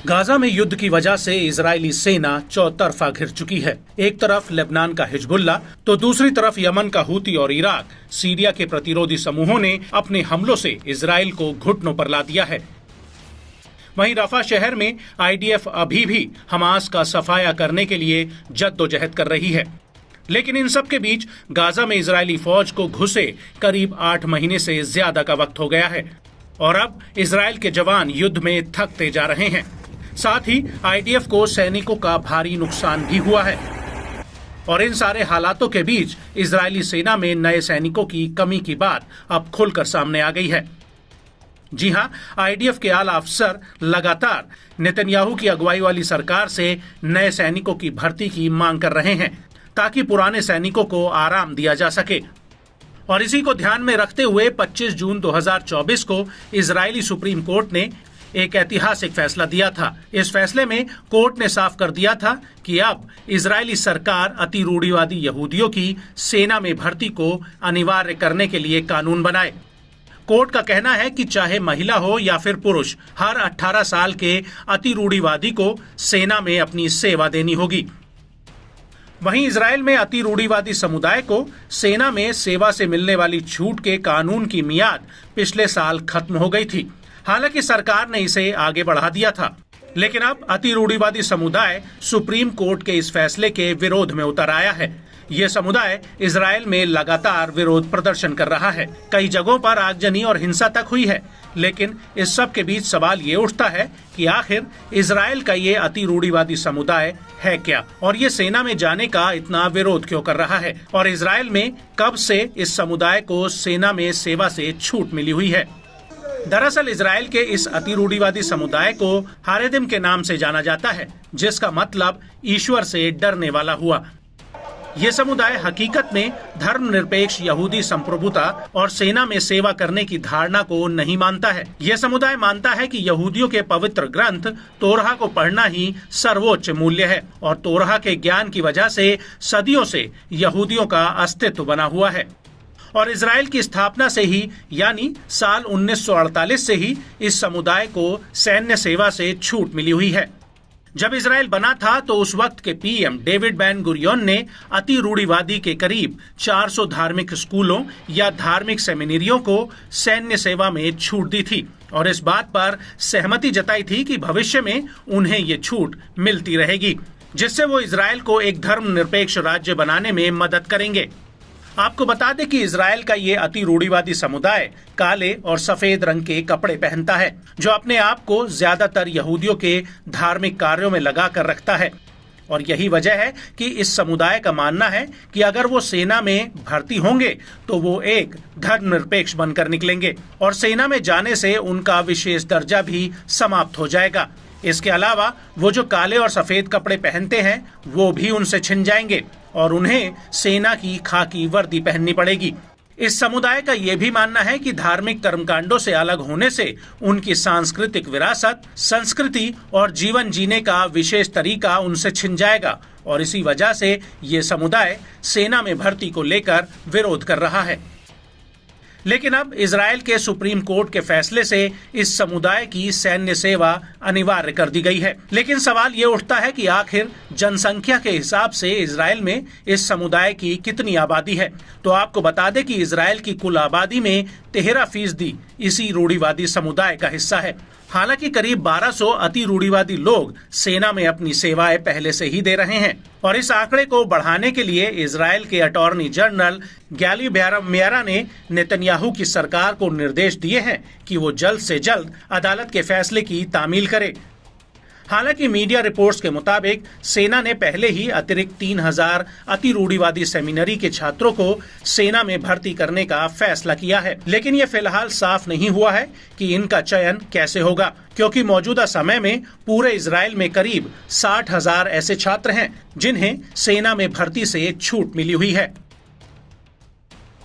Gaza में युद्ध की वजह से इजरायली सेना चौतरफा घिर चुकी है। एक तरफ लेबनान का हिजबुल्ला तो दूसरी तरफ यमन का हूती और इराक, सीरिया के प्रतिरोधी समूहों ने अपने हमलों से इजरायल को घुटनों पर ला दिया है। वहीं रफा शहर में आईडीएफ अभी भी हमास का सफाया करने के लिए जद्दोजहद कर रही है। लेकिन इन सब के बीच गाजा में इजरायली फौज को घुसे करीब 8 महीने से ज्यादा का वक्त हो गया है और अब इजरायल के जवान युद्ध में थकते जा रहे हैं। साथ ही आईडीएफ को सैनिकों का भारी नुकसान भी हुआ है और इन सारे हालातों के बीच इजरायली सेना में नए सैनिकों की कमी की बात अब खुलकर सामने आ गई है। जी हां, आईडीएफ के आला अफसर लगातार नेतन्याहू की अगुवाई वाली सरकार से नए सैनिकों की भर्ती की मांग कर रहे हैं ताकि पुराने सैनिकों को आराम दिया जा सके। और इसी को ध्यान में रखते हुए 25 जून 2024 को इजरायली सुप्रीम कोर्ट ने एक ऐतिहासिक फैसला दिया था। इस फैसले में कोर्ट ने साफ कर दिया था कि अब इजरायली सरकार अति रूढ़िवादी यहूदियों की सेना में भर्ती को अनिवार्य करने के लिए कानून बनाए। कोर्ट का कहना है कि चाहे महिला हो या फिर पुरुष, हर 18 साल के अति रूढ़िवादी को सेना में अपनी सेवा देनी होगी। वहीं इजरायल में अति रूढ़िवादी समुदाय को सेना में सेवा से मिलने वाली छूट के कानून की मियाद पिछले साल खत्म हो गई थी। हालांकि सरकार ने इसे आगे बढ़ा दिया था, लेकिन अब अति रूढ़िवादी समुदाय सुप्रीम कोर्ट के इस फैसले के विरोध में उतर आया है। ये समुदाय इजरायल में लगातार विरोध प्रदर्शन कर रहा है। कई जगहों पर आगजनी और हिंसा तक हुई है। लेकिन इस सब के बीच सवाल ये उठता है कि आखिर इजरायल का ये अति रूढ़िवादी समुदाय है क्या, और ये सेना में जाने का इतना विरोध क्यों कर रहा है, और इजरायल में कब से इस समुदाय को सेना में सेवा से छूट मिली हुई है। दरअसल इजरायल के इस अति रूढ़िवादी समुदाय को हारेदिम के नाम से जाना जाता है, जिसका मतलब ईश्वर से डरने वाला हुआ। ये समुदाय हकीकत में धर्मनिरपेक्ष यहूदी संप्रभुता और सेना में सेवा करने की धारणा को नहीं मानता है। यह समुदाय मानता है कि यहूदियों के पवित्र ग्रंथ तोराह को पढ़ना ही सर्वोच्च मूल्य है और तोराह के ज्ञान की वजह से सदियों से यहूदियों का अस्तित्व बना हुआ है। और इजरायल की स्थापना से ही यानी साल 1948 से ही इस समुदाय को सैन्य सेवा से छूट मिली हुई है। जब इजरायल बना था तो उस वक्त के पीएम डेविड बेन गुरियोन ने अति रूढ़िवादी के करीब 400 धार्मिक स्कूलों या धार्मिक सेमिनरियों को सैन्य सेवा में छूट दी थी और इस बात पर सहमति जताई थी कि भविष्य में उन्हें ये छूट मिलती रहेगी, जिससे वो इजरायल को एक धर्मनिरपेक्ष राज्य बनाने में मदद करेंगे। आपको बता दें कि इजरायल का ये अति रूढ़िवादी समुदाय काले और सफेद रंग के कपड़े पहनता है, जो अपने आप को ज्यादातर यहूदियों के धार्मिक कार्यों में लगा कर रखता है। और यही वजह है कि इस समुदाय का मानना है कि अगर वो सेना में भर्ती होंगे तो वो एक धर्मनिरपेक्ष बनकर निकलेंगे और सेना में जाने से उनका विशेष दर्जा भी समाप्त हो जाएगा। इसके अलावा वो जो काले और सफेद कपड़े पहनते हैं वो भी उनसे छिन जाएंगे और उन्हें सेना की खाकी वर्दी पहननी पड़ेगी। इस समुदाय का ये भी मानना है कि धार्मिक कर्मकांडों से अलग होने से उनकी सांस्कृतिक विरासत, संस्कृति और जीवन जीने का विशेष तरीका उनसे छिन जाएगा और इसी वजह से ये समुदाय सेना में भर्ती को लेकर विरोध कर रहा है। लेकिन अब इजरायल के सुप्रीम कोर्ट के फैसले से इस समुदाय की सैन्य सेवा अनिवार्य कर दी गई है। लेकिन सवाल ये उठता है कि आखिर जनसंख्या के हिसाब से इजरायल में इस समुदाय की कितनी आबादी है। तो आपको बता दें कि इजरायल की कुल आबादी में 13% इसी रूढ़िवादी समुदाय का हिस्सा है। हालांकि करीब 1200 अति रूढ़िवादी लोग सेना में अपनी सेवाएं पहले से ही दे रहे हैं और इस आंकड़े को बढ़ाने के लिए इजरायल के अटॉर्नी जनरल गैली मियारा ने नेतन्याहू की सरकार को निर्देश दिए हैं कि वो जल्द से जल्द अदालत के फैसले की तामील करे। हालांकि मीडिया रिपोर्ट्स के मुताबिक सेना ने पहले ही अतिरिक्त 3000 अति रूढ़िवादी सेमिनरी के छात्रों को सेना में भर्ती करने का फैसला किया है, लेकिन ये फिलहाल साफ नहीं हुआ है कि इनका चयन कैसे होगा, क्योंकि मौजूदा समय में पूरे इजरायल में करीब 60,000 ऐसे छात्र हैं जिन्हें सेना में भर्ती से छूट मिली हुई है।